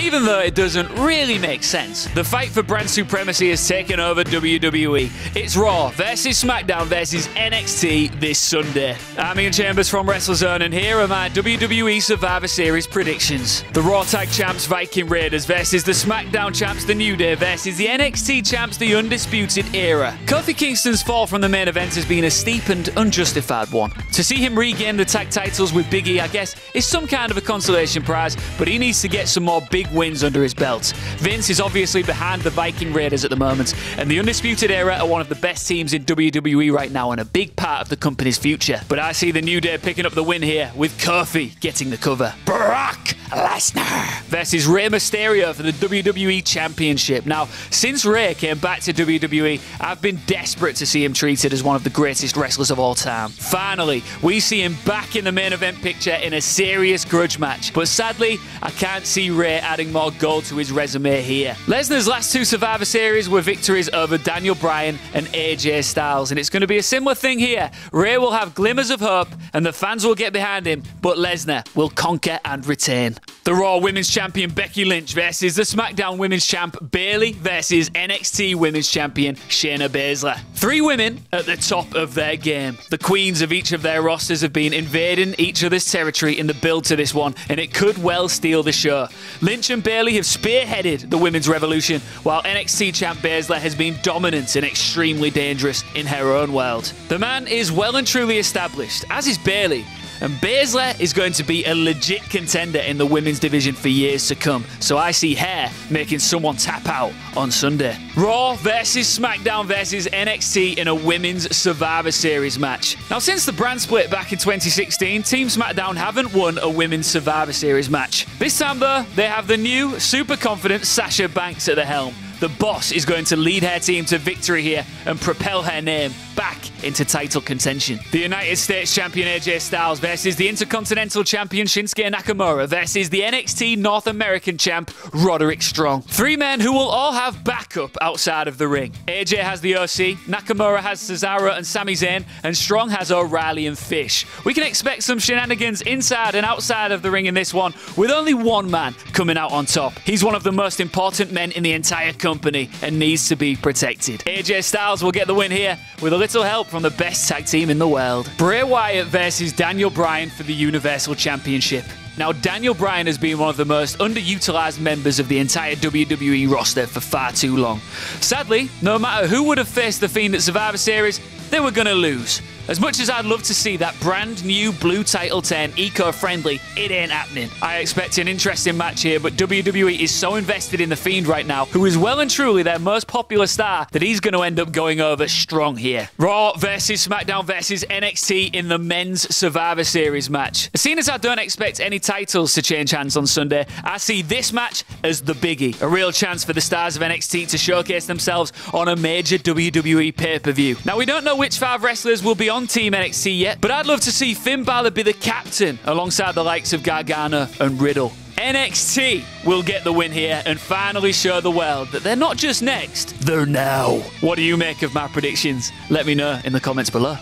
even though it doesn't really make sense. The fight for brand supremacy has taken over WWE. It's Raw versus SmackDown versus NXT this Sunday. I'm Iain Chambers from WrestleZone, and here are my WWE Survivor Series predictions. The Raw Tag Champs Viking Raiders versus the SmackDown Champs The New Day versus the NXT Champs The Undisputed Era. Kofi Kingston's fall from the main event has been a steep and unjustified one. To see him regain the tag titles with Big E, I guess, is some kind of a consolation prize, but he needs to get some more big wins under his belt. Vince is obviously behind the Viking Raiders at the moment, and the Undisputed Era are one of the best teams in WWE right now and a big part of the company's future. But I see the New Day picking up the win here, with Kofi getting the cover. Brock Lesnar versus Rey Mysterio for the WWE Championship. Now, since Rey came back to WWE, I've been desperate to see him treated as one of the greatest wrestlers of all time. Finally, we see him back in the main event picture in a serious grudge match. But sadly, I can't see Rey adding more gold to his resume here. Lesnar's last two Survivor Series were victories over Daniel Bryan and AJ Styles, and it's going to be a similar thing here. Rey will have glimmers of hope, and the fans will get behind him, but Lesnar will conquer and retain. The Raw Women's Champion Becky Lynch versus the SmackDown Women's Champ Bayley versus NXT Women's Champion Shayna Baszler. Three women at the top of their game. The queens of each of their rosters have been invading each other's territory in the build to this one, and it could well steal the show. Lynch and Bayley have spearheaded the women's revolution, while NXT Champ Baszler has been dominant and extremely dangerous in her own world. The man is well and truly established, as is Bayley, and Baszler is going to be a legit contender in the women's division for years to come, so I see her making someone tap out on Sunday. Raw versus SmackDown versus NXT in a women's Survivor Series match. Now, since the brand split back in 2016, Team SmackDown haven't won a women's Survivor Series match. This time, though, they have the new, super confident Sasha Banks at the helm. The boss is going to lead her team to victory here and propel her name back into title contention. The United States Champion AJ Styles versus the Intercontinental Champion Shinsuke Nakamura versus the NXT North American Champ Roderick Strong. Three men who will all have backup outside of the ring. AJ has the OC, Nakamura has Cesaro and Sami Zayn, and Strong has O'Reilly and Fish. We can expect some shenanigans inside and outside of the ring in this one, with only one man coming out on top. He's one of the most important men in the entire company and needs to be protected. AJ Styles will get the win here with a little help from the best tag team in the world. Bray Wyatt versus Daniel Bryan for the Universal Championship. Now, Daniel Bryan has been one of the most underutilized members of the entire WWE roster for far too long. Sadly, no matter who would have faced The Fiend at Survivor Series, they were going to lose. As much as I'd love to see that brand new blue title turn eco-friendly, it ain't happening. I expect an interesting match here, but WWE is so invested in The Fiend right now, who is well and truly their most popular star, that he's going to end up going over strong here. Raw versus SmackDown versus NXT in the men's Survivor Series match. Seeing as I don't expect any titles to change hands on Sunday, I see this match as the biggie. A real chance for the stars of NXT to showcase themselves on a major WWE pay-per-view. Now, we don't know which 5 wrestlers will be on Team NXT yet, but I'd love to see Finn Balor be the captain alongside the likes of Gargano and Riddle. NXT will get the win here and finally show the world that they're not just next, they're now. What do you make of my predictions? Let me know in the comments below.